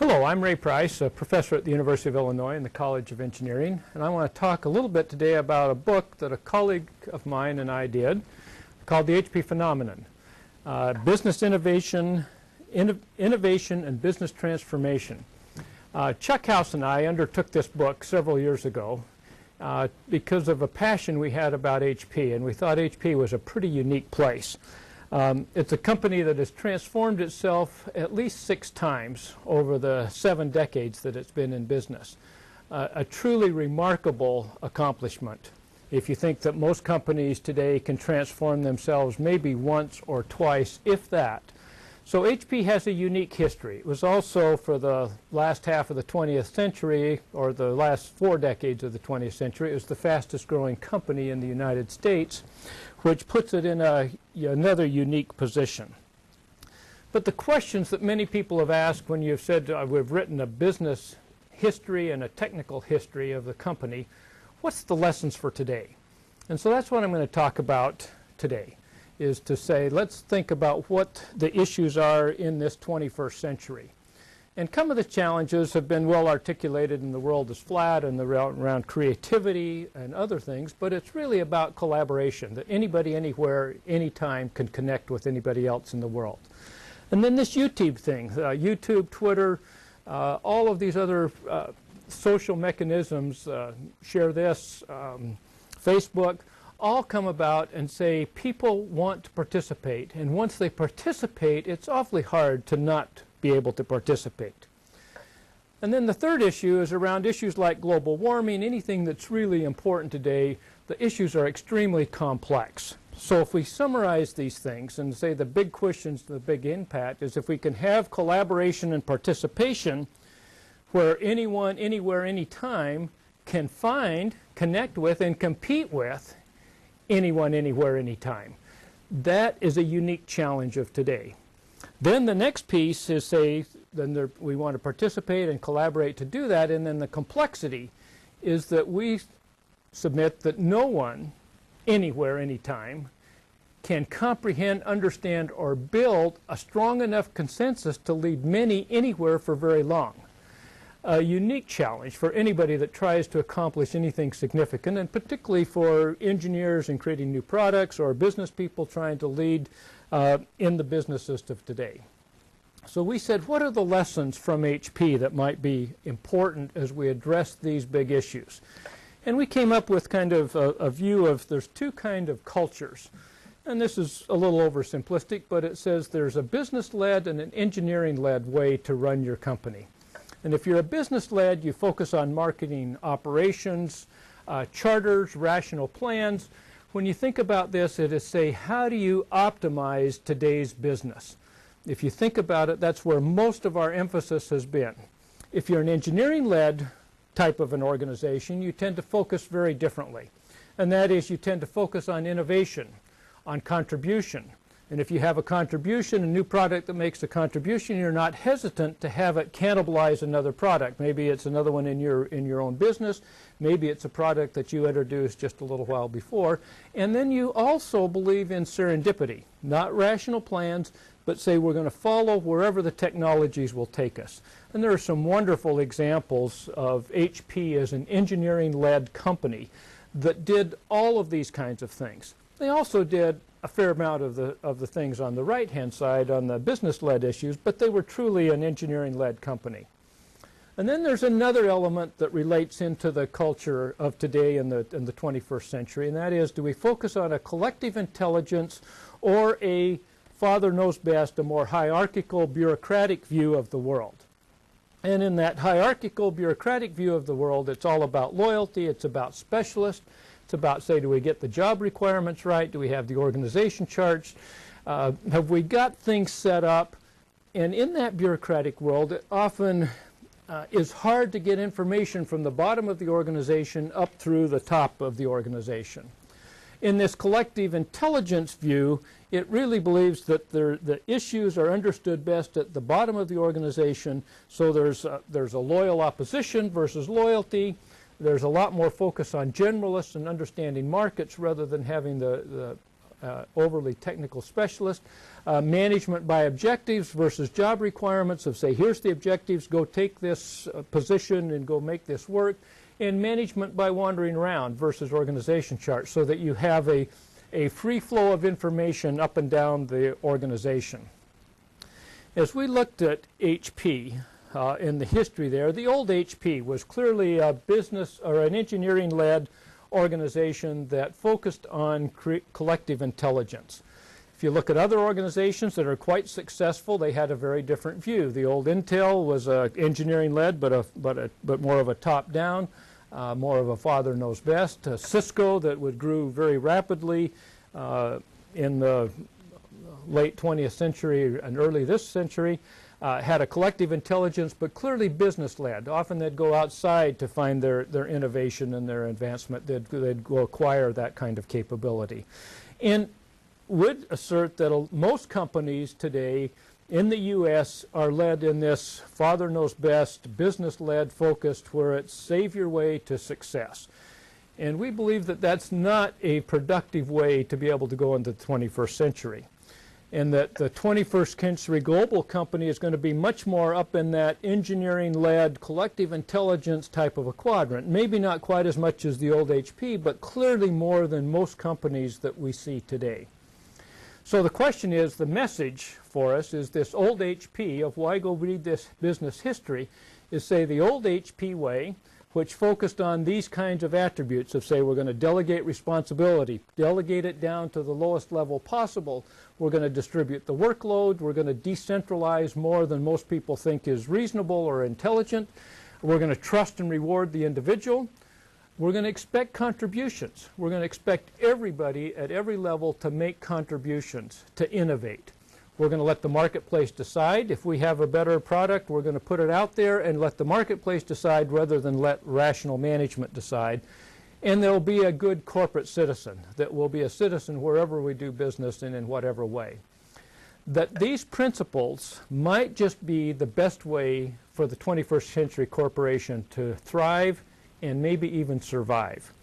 Hello, I'm Ray Price, a professor at the University of Illinois in the College of Engineering, and I want to talk a little bit today about a book that a colleague of mine and I did called The HP Phenomenon, Business Innovation and Business Transformation. Chuck House and I undertook this book several years ago because of a passion we had about HP, and we thought HP was a pretty unique place. It's a company that has transformed itself at least 6 times over the 7 decades that it's been in business. A truly remarkable accomplishment if you think that most companies today can transform themselves maybe once or twice, if that. So HP has a unique history. It was also, for the last half of the 20th century, or the last 4 decades of the 20th century, it was the fastest growing company in the United States, which puts it in another unique position. But the questions that many people have asked when you've said, we've written a business history and a technical history of the company, what's the lessons for today? And so that's what I'm going to talk about today, is to say, let's think about what the issues are in this 21st century. And some of the challenges have been well articulated in The World is Flat and around creativity and other things, but it's really about collaboration, that anybody, anywhere, anytime can connect with anybody else in the world. And then this YouTube thing, YouTube, Twitter, all of these other social mechanisms, share this, Facebook, all come about and say people want to participate, and once they participate, it's awfully hard to not be able to participate. And then the third issue is around issues like global warming, anything that's really important today. The issues are extremely complex. So if we summarize these things and say the big questions, the big impact is if we can have collaboration and participation where anyone, anywhere, anytime can find, connect with, and compete with anyone, anywhere, anytime. That is a unique challenge of today. Then the next piece is, say, we want to participate and collaborate to do that, and then the complexity is that we submit that no one, anywhere, anytime, can comprehend, understand, or build a strong enough consensus to lead many anywhere for very long. A unique challenge for anybody that tries to accomplish anything significant, and particularly for engineers in creating new products or business people trying to lead in the businesses of today. So we said, what are the lessons from HP that might be important as we address these big issues? And we came up with kind of a view of there's 2 kind of cultures. And this is a little oversimplistic, but it says there's a business-led and an engineering-led way to run your company. And if you're a business-led, you focus on marketing operations, charters, rational plans. When you think about this, it is, say, how do you optimize today's business? If you think about it, that's where most of our emphasis has been. If you're an engineering-led type of an organization, you tend to focus very differently. And that is, you tend to focus on innovation, on contribution. And if you have a contribution, a new product that makes a contribution, you're not hesitant to have it cannibalize another product. Maybe it's another one in your own business. Maybe it's a product that you introduced just a little while before. And then you also believe in serendipity, not rational plans, but say we're going to follow wherever the technologies will take us. And there are some wonderful examples of HP as an engineering-led company that did all of these kinds of things. They also did a fair amount of the things on the right-hand side on the business-led issues, but they were truly an engineering-led company. And then there's another element that relates into the culture of today in the 21st century, and that is, do we focus on a collective intelligence or a father knows best, a more hierarchical, bureaucratic view of the world? And in that hierarchical, bureaucratic view of the world, it's all about loyalty, it's about specialists. It's about, say, do we get the job requirements right? Do we have the organization charts? Have we got things set up? And in that bureaucratic world, it often is hard to get information from the bottom of the organization up through the top of the organization. In this collective intelligence view, it really believes that the issues are understood best at the bottom of the organization, so there's a loyal opposition versus loyalty. There's a lot more focus on generalists and understanding markets rather than having the overly technical specialist. Management by objectives versus job requirements of, say, here's the objectives, go take this position and go make this work. And management by wandering around versus organization charts, so that you have a free flow of information up and down the organization. As we looked at HP in the history there, the old HP was clearly a business or an engineering-led organization that focused on collective intelligence. If you look at other organizations that are quite successful, they had a very different view. The old Intel was engineering-led, but more of a top-down. More of a father knows best. Cisco, that grew very rapidly in the late 20th century and early this century, had a collective intelligence, but clearly business-led. Often they'd go outside to find their innovation and their advancement. They'd go acquire that kind of capability. And would assert that most companies today in the U.S. are led in this father knows best, business-led focused, where it's save your way to success. And we believe that that's not a productive way to be able to go into the 21st century. And that the 21st century global company is going to be much more up in that engineering-led, collective intelligence type of a quadrant. Maybe not quite as much as the old HP, but clearly more than most companies that we see today. So the question is, the message for us is this old HP of why go read this business history is, say, the old HP way, which focused on these kinds of attributes of, say, we're going to delegate responsibility, delegate it down to the lowest level possible, we're going to distribute the workload, we're going to decentralize more than most people think is reasonable or intelligent, we're going to trust and reward the individual, we're going to expect contributions. We're going to expect everybody at every level to make contributions, to innovate. We're going to let the marketplace decide. If we have a better product, we're going to put it out there and let the marketplace decide rather than let rational management decide. And there will be a good corporate citizen that will be a citizen wherever we do business and in whatever way. That these principles might just be the best way for the 21st century corporation to thrive and maybe even survive.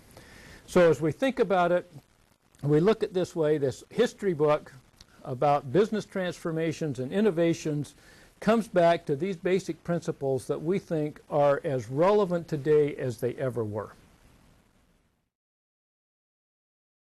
So as we think about it, we look at this way, this history book about business transformations and innovations comes back to these basic principles that we think are as relevant today as they ever were.